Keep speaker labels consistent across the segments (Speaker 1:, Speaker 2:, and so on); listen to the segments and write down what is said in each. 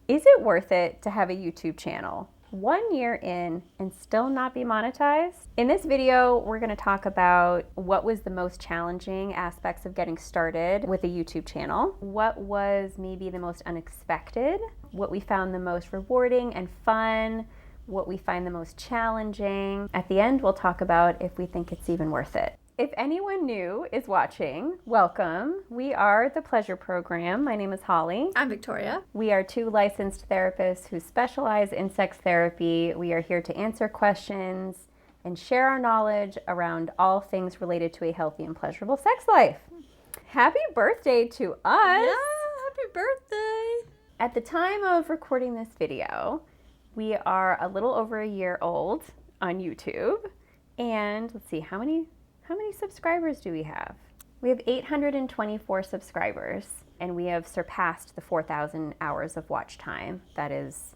Speaker 1: Is it worth it to have a YouTube channel 1 year in and still not be monetized? In this video, we're going to talk about what was the most challenging aspects of getting started with a YouTube channel, what was maybe the most unexpected, what we found the most rewarding and fun, what we find the most challenging. At the end, we'll talk about if we think it's even worth it. If anyone new is watching, welcome. We are The Pleasure Program. My name is Holly.
Speaker 2: I'm Victoria.
Speaker 1: We are two licensed therapists who specialize in sex therapy. We are here to answer questions and share our knowledge around all things related to a healthy and pleasurable sex life. Happy birthday to us!
Speaker 2: Yeah, happy birthday!
Speaker 1: At the time of recording this video, we are a little over a year old on YouTube. And let's see, how many subscribers do we have? We have 824 subscribers, and we have surpassed the 4,000 hours of watch time that is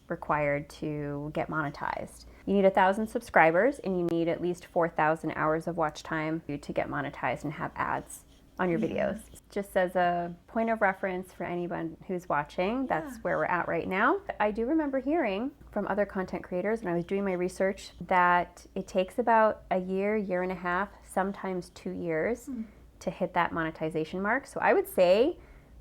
Speaker 1: required to get monetized. You need 1,000 subscribers, and you need at least 4,000 hours of watch time to get monetized and have ads on your videos. Just as a point of reference for anyone who's watching, that's where we're at right now. I do remember hearing from other content creators when I was doing my research that it takes about a year, year and a half, sometimes 2 years to hit that monetization mark. So I would say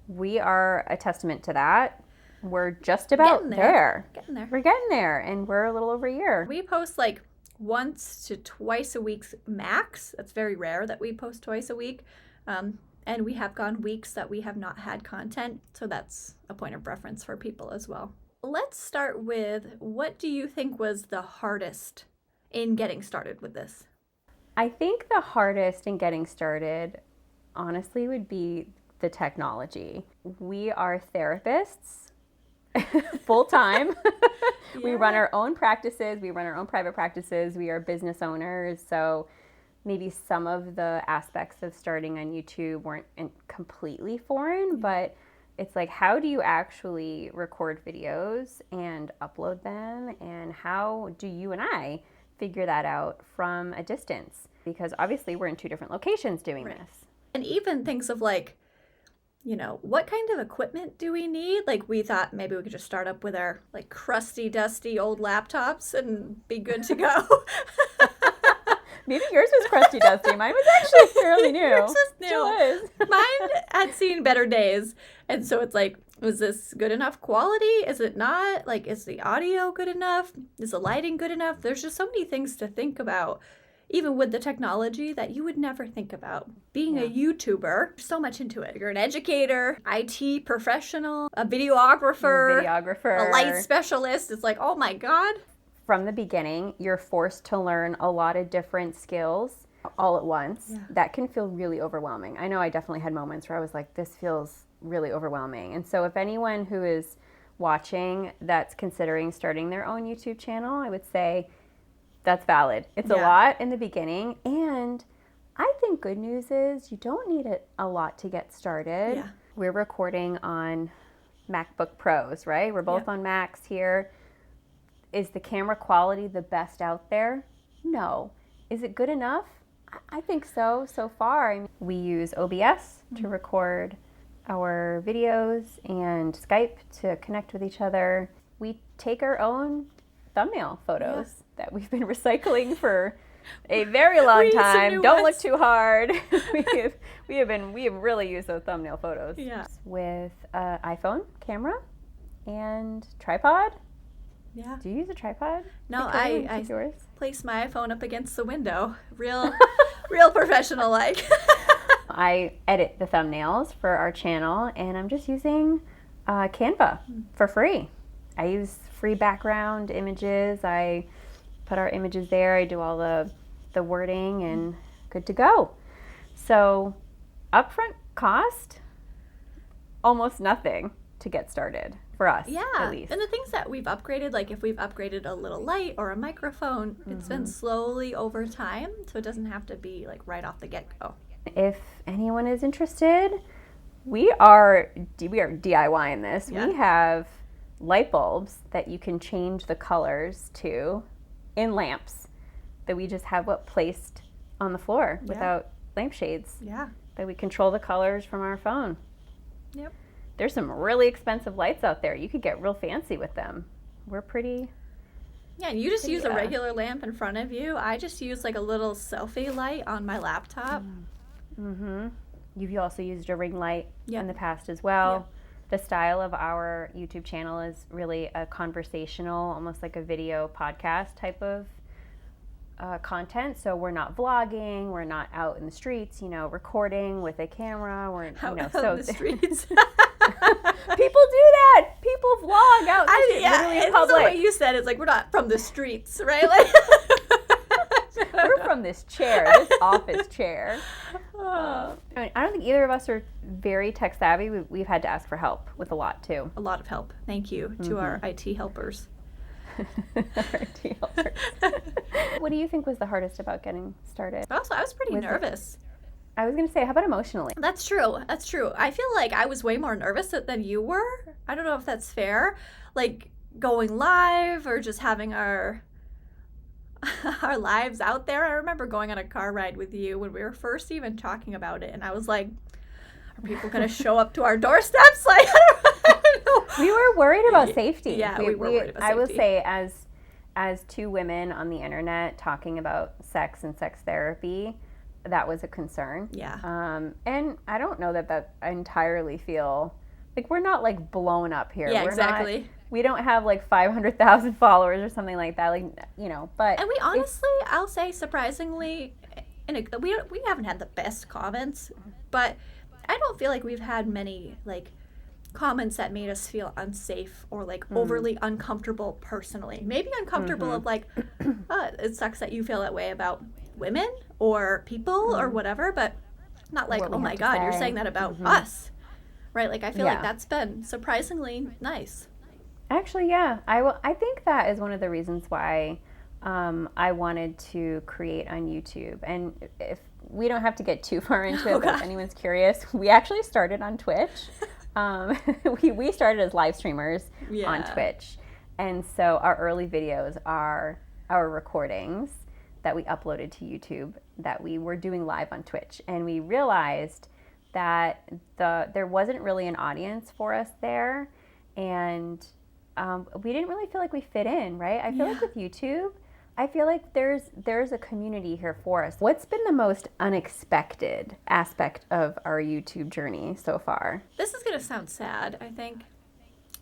Speaker 1: we are a testament to that. We're just about there.
Speaker 2: Getting there.
Speaker 1: We're getting there, and we're a little over a year.
Speaker 2: We post like once to twice a week max. That's very rare that we post twice a week. And we have gone weeks that we have not had content, so that's a point of reference for people as well. Let's start with, what do you think was the hardest in getting started with this?
Speaker 1: I think the hardest in getting started, honestly, would be the technology. We are therapists full time. We run our own practices. We run our own private practices. We are business owners. So maybe some of the aspects of starting on YouTube weren't completely foreign, but it's like, how do you actually record videos and upload them? And how do you and I figure that out from a distance? Because obviously we're in two different locations doing this.
Speaker 2: And even things of like, you know, what kind of equipment do we need? Like, we thought maybe we could just start up with our like crusty, dusty old laptops and be good to go.
Speaker 1: Maybe yours was crusty dusty. Mine was actually fairly new.
Speaker 2: Yours was new.
Speaker 1: Still is.
Speaker 2: Mine had seen better days. And so it's like, was this good enough quality? Is it not? Like, is the audio good enough? Is the lighting good enough? There's just so many things to think about, even with the technology, that you would never think about. Being a YouTuber, so much into it. You're an educator, IT professional, a videographer, a light specialist. It's like, oh my God.
Speaker 1: From the beginning, you're forced to learn a lot of different skills all at once. Yeah. That can feel really overwhelming. I know I definitely had moments where I was like, this feels really overwhelming. And so if anyone who is watching that's considering starting their own YouTube channel, I would say that's valid. It's a lot in the beginning. And I think good news is you don't need it a lot to get started. Yeah. We're recording on MacBook Pros, right? We're both on Macs here. Is the camera quality the best out there? No. Is it good enough? I think so far. I mean, we use OBS to record our videos and Skype to connect with each other. We take our own thumbnail photos that we've been recycling for a very long time. Don't look too hard. we have really used those thumbnail photos with an iPhone camera and tripod.
Speaker 2: Yeah.
Speaker 1: Do you use a tripod?
Speaker 2: No, I place my iPhone up against the window. Real professional like.
Speaker 1: I edit the thumbnails for our channel, and I'm just using Canva for free. I use free background images. I put our images there. I do all the wording, and good to go. So upfront cost, almost nothing to get started. For us, at least.
Speaker 2: And the things that we've upgraded, like if we've upgraded a little light or a microphone, it's been slowly over time, so it doesn't have to be like right off the get-go.
Speaker 1: If anyone is interested, we are DIYing this. We have light bulbs that you can change the colors to in lamps that we just have placed on the floor without lampshades. Yeah. That we control the colors from our phone.
Speaker 2: Yep.
Speaker 1: there's some really expensive lights out there. You could get real fancy with them. We're pretty...
Speaker 2: Yeah, and you just use a regular lamp in front of you. I just use like a little selfie light on my laptop.
Speaker 1: Mm-hmm. You've also used a ring light in the past as well. The style of our YouTube channel is really a conversational, almost like a video podcast type of content. So we're not vlogging, we're not out in the streets, recording with a camera. We're
Speaker 2: out in the streets.
Speaker 1: People do that. People vlog out in the streets, literally in public.
Speaker 2: The way you said it's like we're not from the streets, right? Like
Speaker 1: we're from this chair, this office chair. I don't think either of us are very tech savvy. We've had to ask for help with a lot too.
Speaker 2: A lot of help. Thank you to our IT helpers.
Speaker 1: What do you think was the hardest about getting started?
Speaker 2: Also, I was pretty nervous.
Speaker 1: I was going to say, how about emotionally?
Speaker 2: That's true. I feel like I was way more nervous than you were. I don't know if that's fair. Like going live or just having our lives out there. I remember going on a car ride with you when we were first even talking about it, and I was like, are people going to show up to our doorsteps? Like, I don't know.
Speaker 1: We were worried about safety.
Speaker 2: Yeah, we were worried about safety.
Speaker 1: I will say, as two women on the internet talking about sex and sex therapy, that was a concern.
Speaker 2: Yeah.
Speaker 1: And I don't know that I entirely feel like we're not like blown up here.
Speaker 2: Yeah, exactly.
Speaker 1: We don't have like 500,000 followers or something like that. Like, but.
Speaker 2: And we honestly, I'll say surprisingly, we haven't had the best comments, but I don't feel like we've had many like comments that made us feel unsafe or like overly uncomfortable personally. Maybe uncomfortable of like, it sucks that you feel that way about women or people or whatever, but not like, oh my God, you're saying that about us, right? Like I feel like that's been surprisingly nice.
Speaker 1: Actually, yeah, I think that is one of the reasons why I wanted to create on YouTube. And if we don't have to get too far into it, but if anyone's curious, we actually started on Twitch. We started as live streamers on Twitch. And so our early videos are our recordings that we uploaded to YouTube that we were doing live on Twitch. And we realized that there wasn't really an audience for us there. And we didn't really feel like we fit in, right? I feel like with YouTube, I feel like there's a community here for us. What's been the most unexpected aspect of our YouTube journey so far?
Speaker 2: This is gonna sound sad, I think,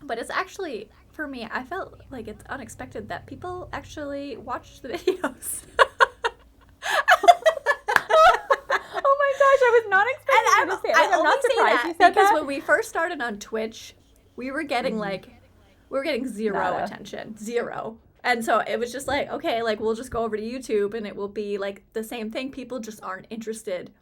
Speaker 2: but it's actually, for me, I felt like it's unexpected that people actually watch the videos.
Speaker 1: Oh my gosh, I was not expecting you to say that. I'm not surprised you said
Speaker 2: because
Speaker 1: that.
Speaker 2: when we first started on Twitch, we were getting zero attention. Zero. And so it was just like, okay, like we'll just go over to YouTube and it will be like the same thing. People just aren't interested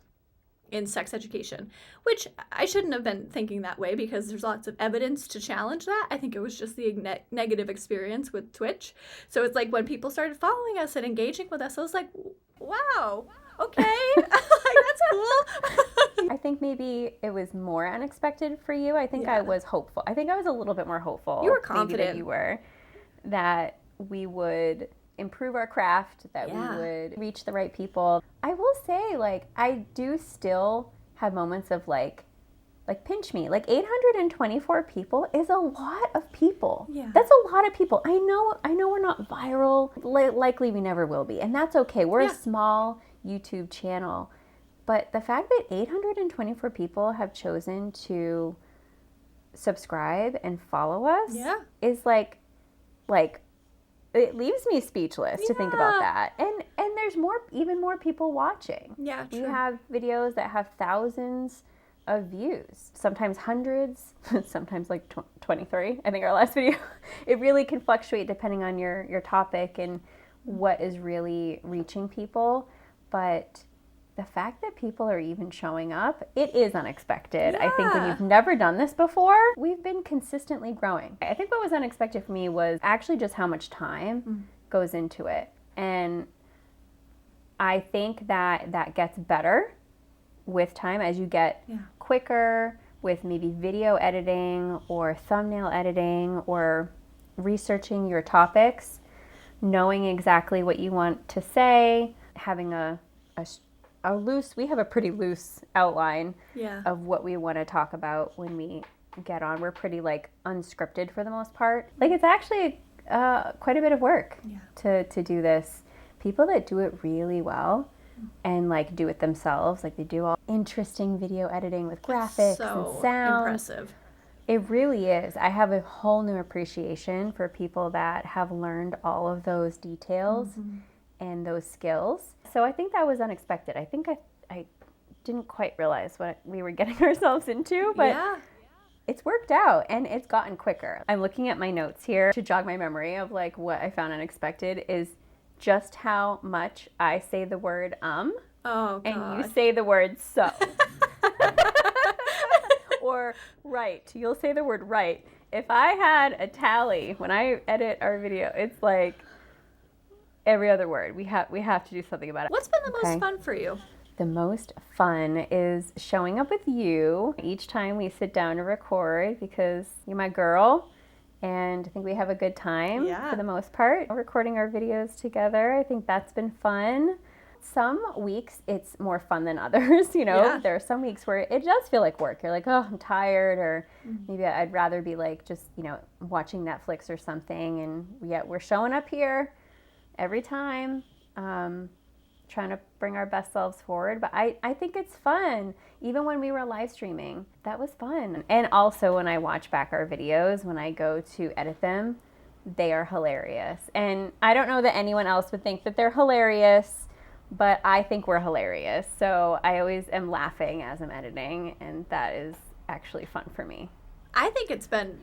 Speaker 2: in sex education, which I shouldn't have been thinking that way because there's lots of evidence to challenge that. I think it was just the negative experience with Twitch. So it's like when people started following us and engaging with us, I was like, wow, okay, like, that's cool.
Speaker 1: I think maybe it was more unexpected for you. I think I was hopeful. I think I was a little bit more hopeful.
Speaker 2: You were confident.
Speaker 1: Maybe that you were. That we would improve our craft, that we would reach the right people. I will say, like, I do still have moments of like pinch me. Like 824 people is a lot of people.
Speaker 2: Yeah.
Speaker 1: That's a lot of people. I know we're not viral. Likely we never will be. And that's okay. We're a small YouTube channel. But the fact that 824 people have chosen to subscribe and follow us is like it leaves me speechless to think about that. And there's even more people watching.
Speaker 2: Yeah, true.
Speaker 1: We have videos that have thousands of views, sometimes hundreds, sometimes like 23. I think our last video, it really can fluctuate depending on your topic and what is really reaching people. But the fact that people are even showing up, it is unexpected. I think when you've never done this before, we've been consistently growing. I think what was unexpected for me was actually just how much time goes into it. And I think that gets better with time as you get quicker with maybe video editing or thumbnail editing or researching your topics, knowing exactly what you want to say, having we have a pretty loose outline of what we want to talk about when we get on. We're pretty like unscripted for the most part. Like it's actually quite a bit of work to do this. People that do it really well and like do it themselves, like they do all interesting video editing with graphics and sound.
Speaker 2: Impressive.
Speaker 1: It really is. I have a whole new appreciation for people that have learned all of those details and those skills. So I think that was unexpected. I think I didn't quite realize what we were getting ourselves into, but it's worked out and it's gotten quicker. I'm looking at my notes here to jog my memory of like what I found unexpected is just how much I say the word and you say the word so. Or right. You'll say the word right. If I had a tally when I edit our video, it's like every other word. We have to do something about it.
Speaker 2: What's been the most fun for you?
Speaker 1: The most fun is showing up with you each time we sit down to record because you're my girl and I think we have a good time for the most part. Recording our videos together, I think that's been fun. Some weeks it's more fun than others, you know. Yeah. There are some weeks where it does feel like work. You're like, oh, I'm tired, or maybe I'd rather be like just, you know, watching Netflix or something. And yet we're showing up here every time, trying to bring our best selves forward. But I think it's fun. Even when we were live streaming, that was fun. And also when I watch back our videos, when I go to edit them, they are hilarious. And I don't know that anyone else would think that they're hilarious, but I think we're hilarious. So I always am laughing as I'm editing, and that is actually fun for me.
Speaker 2: I think it's been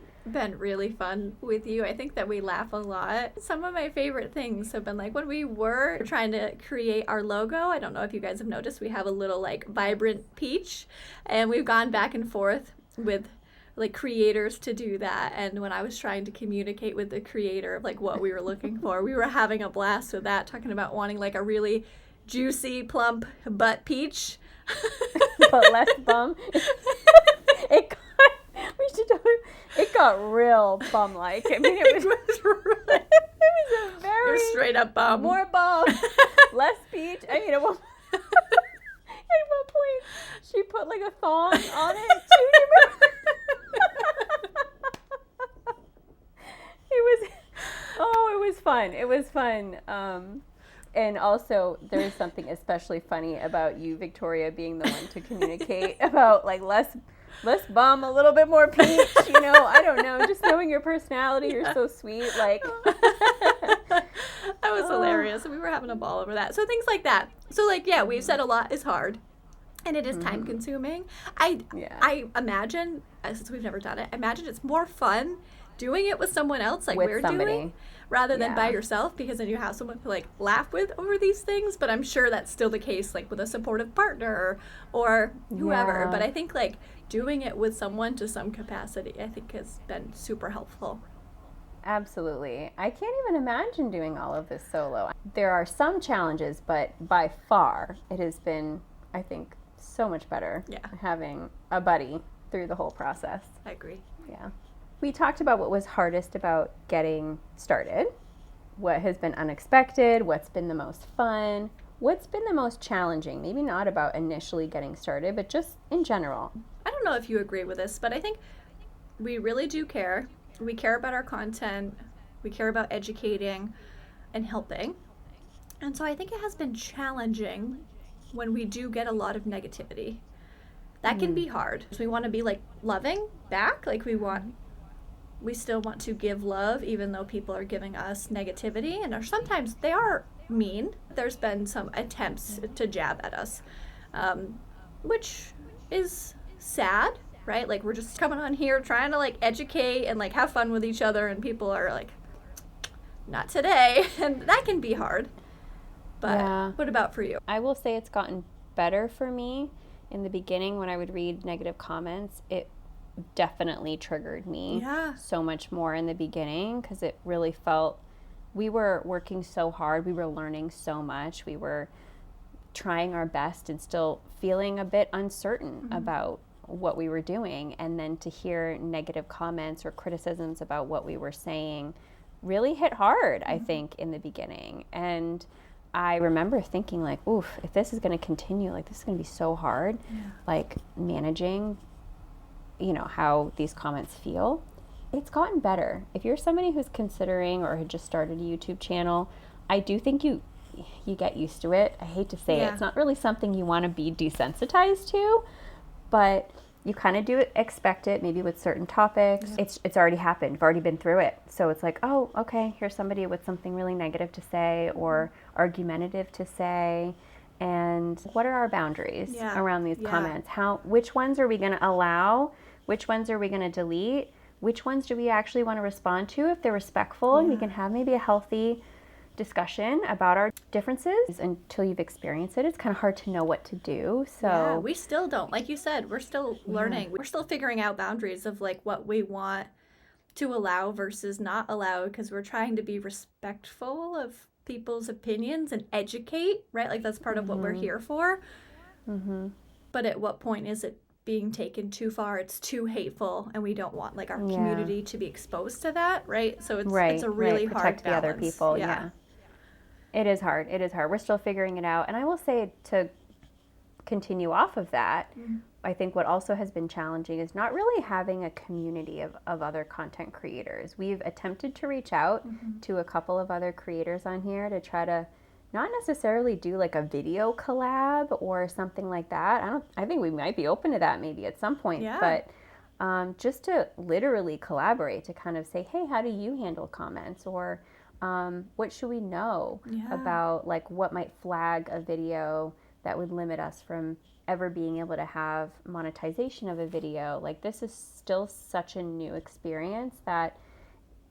Speaker 2: really fun with you. I think that we laugh a lot. Some of my favorite things have been like when we were trying to create our logo. I don't know if you guys have noticed, we have a little like vibrant peach, and we've gone back and forth with like creators to do that. And when I was trying to communicate with the creator of like what we were looking for, we were having a blast with that, talking about wanting like a really juicy, plump butt peach.
Speaker 1: But less bum. It got real bum-like. I mean, it was a very
Speaker 2: straight up bum.
Speaker 1: More bum, less peach. I mean, at one point, she put like a thong on it too. It was fun. It was fun. And also, there's something especially funny about you, Victoria, being the one to communicate about like less bum, a little bit more peach. You know, I don't know. Just knowing your personality, you're so sweet. Like
Speaker 2: that was hilarious. We were having a ball over that. So things like that. So like, yeah, we've said a lot is hard, and it is time consuming. I imagine, since we've never done it, I imagine it's more fun doing it with someone else, like we're doing, rather than by yourself, because then you have someone to like laugh with over these things. But I'm sure that's still the case, like with a supportive partner or whoever. But I think like doing it with someone to some capacity, I think has been super helpful.
Speaker 1: Absolutely. I can't even imagine doing all of this solo. There are some challenges, but by far it has been, I think, so much better having a buddy through the whole process.
Speaker 2: I agree.
Speaker 1: Yeah. We talked about what was hardest about getting started, what has been unexpected, what's been the most fun, what's been the most challenging, maybe not about initially getting started, but just in general.
Speaker 2: I don't know if you agree with this, but I think we really do care. We care about our content. We care about educating and helping. And so I think it has been challenging when we do get a lot of negativity. That can be hard. So we want to be like loving back, like we still want to give love even though people are giving us negativity, and sometimes they are mean. There's been some attempts to jab at us, which is sad, right? Like we're just coming on here trying to like educate and like have fun with each other, and people are like, not today. And that can be hard. But what about for you?
Speaker 1: I will say it's gotten better for me. In the beginning, when I would read negative comments, it definitely triggered me so much more in the beginning, because it really felt we were working so hard. We were learning so much. We were trying our best and still feeling a bit uncertain about what we were doing. And then to hear negative comments or criticisms about what we were saying really hit hard, I think, in the beginning. And I remember thinking like, oof, if this is going to continue, like this is going to be so hard, like managing, how these comments feel. It's gotten better. If you're somebody who's considering or had just started a YouTube channel, I do think you get used to it. I hate to say it. It's not really something you want to be desensitized to, but you kind of do expect it, maybe with certain topics. It's already happened. You've already been through it. So it's like, oh, okay, here's somebody with something really negative to say or argumentative to say. And what are our boundaries around these comments? Which ones are we going to allow? Which ones are we going to delete? Which ones do we actually want to respond to if they're respectful and we can have maybe a healthy discussion about our differences? Until you've experienced it, it's kind of hard to know what to do. So
Speaker 2: we still don't, like you said, we're still learning. We're still figuring out boundaries of like what we want to allow versus not allow, because we're trying to be respectful of people's opinions and educate, right? Like that's part of what we're here for. But at what point is it being taken too far? It's too hateful, and we don't want like our community to be exposed to that, right? So it's a really hard
Speaker 1: protect
Speaker 2: balance.
Speaker 1: The other people. It is hard. We're still figuring it out. And I will say, to continue off of that, I think what also has been challenging is not really having a community of other content creators. We've attempted to reach out to a couple of other creators on here to try to not necessarily do like a video collab or something like that. I think we might be open to that maybe at some point. But just to literally collaborate, to kind of say, hey, how do you handle comments? Or what should we know about like what might flag a video that would limit us from ever being able to have monetization of a video? Like, this is still such a new experience that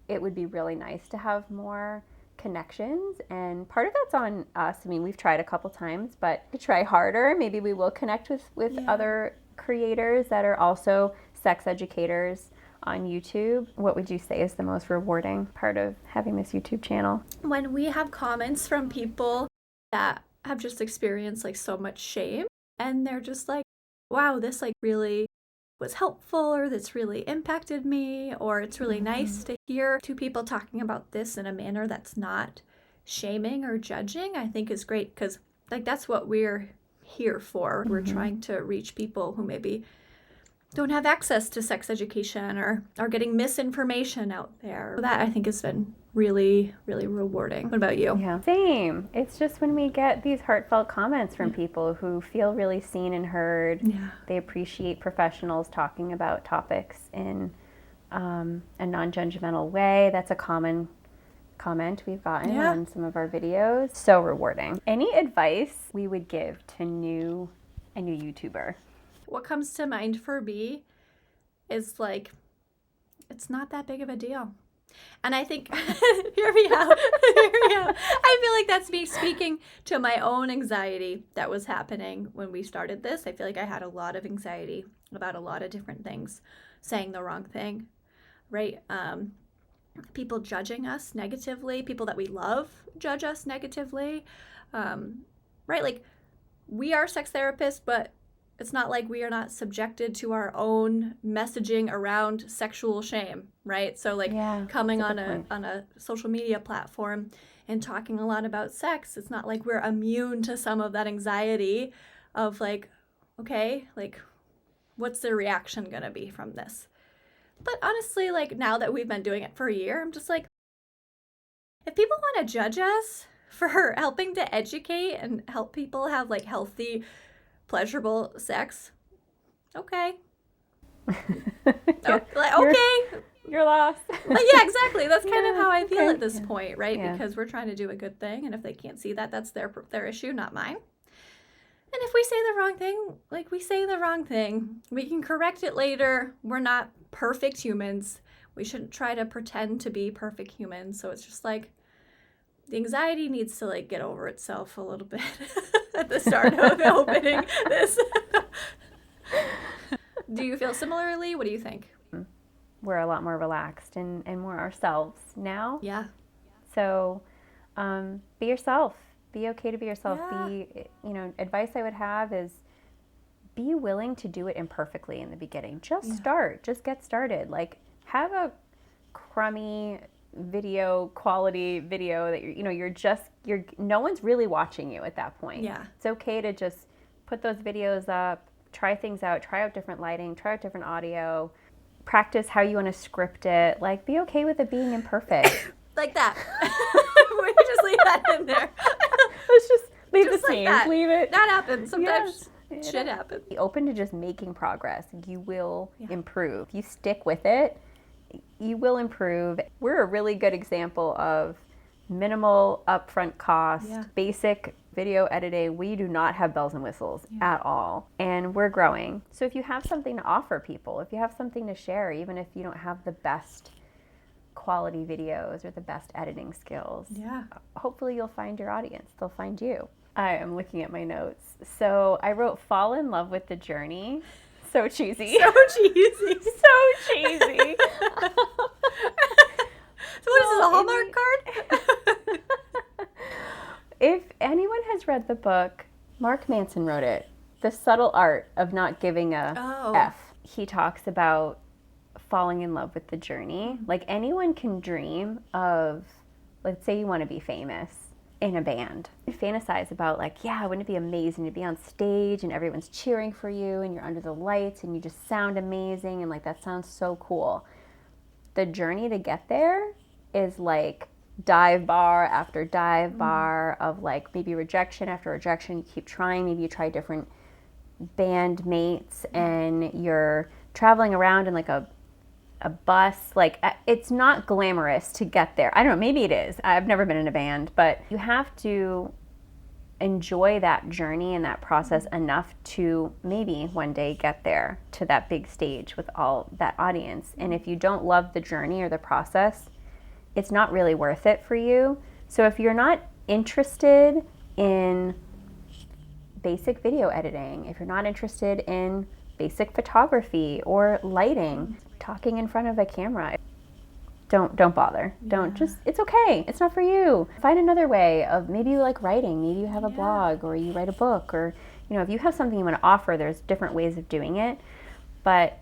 Speaker 1: it would be really nice to have more connections, and part of that's on us. I mean, we've tried a couple times, but to try harder, maybe we will connect with other creators that are also sex educators on YouTube. What would you say is the most rewarding part of having this YouTube channel?
Speaker 2: When we have comments from people that have just experienced like so much shame, and they're just like, wow, this like really was helpful, or this really impacted me, or it's really nice to hear two people talking about this in a manner that's not shaming or judging, I think is great, because like that's what we're here for. We're trying to reach people who maybe don't have access to sex education or are getting misinformation out there. So that I think has been really, really rewarding. What about you?
Speaker 1: Yeah, same. It's just when we get these heartfelt comments from people who feel really seen and heard. They appreciate professionals talking about topics in a non-judgmental way. That's a common comment we've gotten on some of our videos. So rewarding. Any advice we would give to a new YouTuber?
Speaker 2: What comes to mind for me is like, it's not that big of a deal. And I think, hear me out. I feel like that's me speaking to my own anxiety that was happening when we started this. I feel like I had a lot of anxiety about a lot of different things, saying the wrong thing, right? People judging us negatively, people that we love judge us negatively, right? Like, we are sex therapists, but it's not like we are not subjected to our own messaging around sexual shame, right? So like coming on a social media platform and talking a lot about sex, it's not like we're immune to some of that anxiety of like, okay, like what's the reaction gonna be from this? But honestly, like now that we've been doing it for a year, I'm just like, if people want to judge us for helping to educate and help people have like healthy, pleasurable sex, okay.
Speaker 1: You're lost.
Speaker 2: But yeah, exactly. That's kind of how I feel at this point, right? Because we're trying to do a good thing, and if they can't see that, that's their issue, not mine. And if we say the wrong thing, like we say the wrong thing, we can correct it later. We're not perfect humans. We shouldn't try to pretend to be perfect humans. So it's just like the anxiety needs to like get over itself a little bit at the start of opening this. Do you feel similarly? What do you think?
Speaker 1: We're a lot more relaxed and more ourselves now.
Speaker 2: Yeah.
Speaker 1: So be yourself. Be okay to be yourself.
Speaker 2: Yeah.
Speaker 1: Advice I would have is be willing to do it imperfectly in the beginning. Just start. Just get started. Like, have a crummy quality video that you're no one's really watching you at that point.
Speaker 2: Yeah.
Speaker 1: It's okay to just put those videos up, try things out, try out different lighting, try out different audio, practice how you want to script it. Like, be okay with it being imperfect.
Speaker 2: Like that. We just leave that in there.
Speaker 1: Let's just leave
Speaker 2: Just
Speaker 1: the
Speaker 2: like
Speaker 1: scene.
Speaker 2: that.
Speaker 1: Leave it.
Speaker 2: That happens. Sometimes
Speaker 1: Yes.
Speaker 2: shit happens.
Speaker 1: Be open to just making progress. You will improve. If you stick with it, you will improve. We're a really good example of minimal upfront cost, basic video editing. We do not have bells and whistles at all. And we're growing. So if you have something to offer people, if you have something to share, even if you don't have the best quality videos or the best editing skills, hopefully you'll find your audience. They'll find you. I am looking at my notes. So I wrote fall in love with the journey. So cheesy.
Speaker 2: So cheesy.
Speaker 1: So cheesy.
Speaker 2: So what is this, a Hallmark card?
Speaker 1: If anyone has read the book, Mark Manson wrote it, The Subtle Art of Not Giving a F. He talks about falling in love with the journey. Like, anyone can dream of, let's say you want to be famous in a band. You fantasize about, like, yeah, wouldn't it be amazing to be on stage and everyone's cheering for you and you're under the lights and you just sound amazing and, like, that sounds so cool. The journey to get there is like dive bar after dive bar of, like, maybe rejection after rejection. You keep trying. Maybe you try different band mates and you're traveling around in, like, a bus. Like, it's not glamorous to get there. I don't know, maybe it is. I've never been in a band, but you have to enjoy that journey and that process enough to maybe one day get there to that big stage with all that audience. And if you don't love the journey or the process, it's not really worth it for you. So if you're not interested in basic video editing, if you're not interested in basic photography or lighting, talking in front of a camera, don't bother. Don't just, it's okay. It's not for you. Find another way of, maybe you like writing, maybe you have a blog or you write a book, or, you know, if you have something you want to offer, there's different ways of doing it. But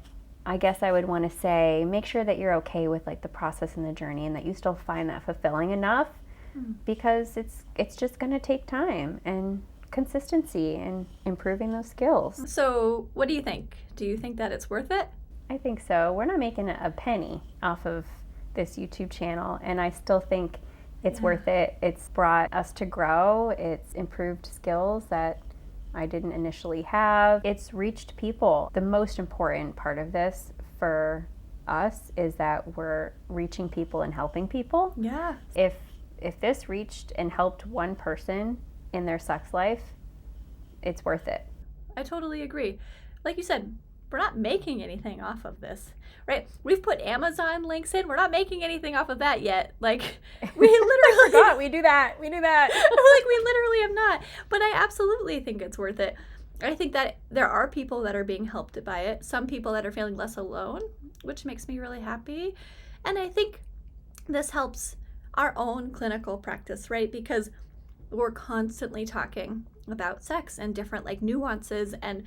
Speaker 1: I guess I would want to say, make sure that you're okay with, like, the process and the journey, and that you still find that fulfilling enough, because it's just going to take time and consistency and improving those skills.
Speaker 2: So what do you think? Do you think that it's worth it?
Speaker 1: I think so. We're not making a penny off of this YouTube channel, and I still think it's worth it. It's brought us to grow. It's improved skills that I didn't initially have. It's reached people. The most important part of this for us is that we're reaching people and helping people.
Speaker 2: Yeah.
Speaker 1: If this reached and helped one person in their sex life, it's worth it.
Speaker 2: I totally agree. Like you said, we're not making anything off of this, right? We've put Amazon links in. We're not making anything off of that yet. Like, we literally
Speaker 1: forgot we do that.
Speaker 2: Like, we literally have not. But I absolutely think it's worth it. I think that there are people that are being helped by it. Some people that are feeling less alone, which makes me really happy. And I think this helps our own clinical practice, right? Because we're constantly talking about sex and different, like, nuances, and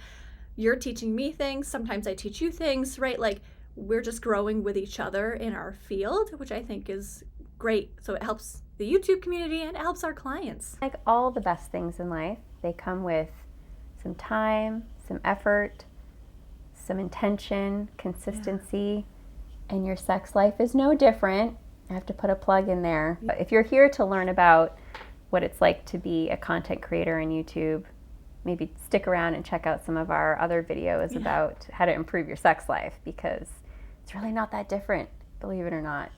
Speaker 2: you're teaching me things, sometimes I teach you things, right? Like, we're just growing with each other in our field, which I think is great. So it helps the YouTube community and it helps our clients.
Speaker 1: Like all the best things in life, they come with some time, some effort, some intention, consistency, and your sex life is no different. I have to put a plug in there. But if you're here to learn about what it's like to be a content creator on YouTube, maybe stick around and check out some of our other videos about how to improve your sex life, because it's really not that different, believe it or not.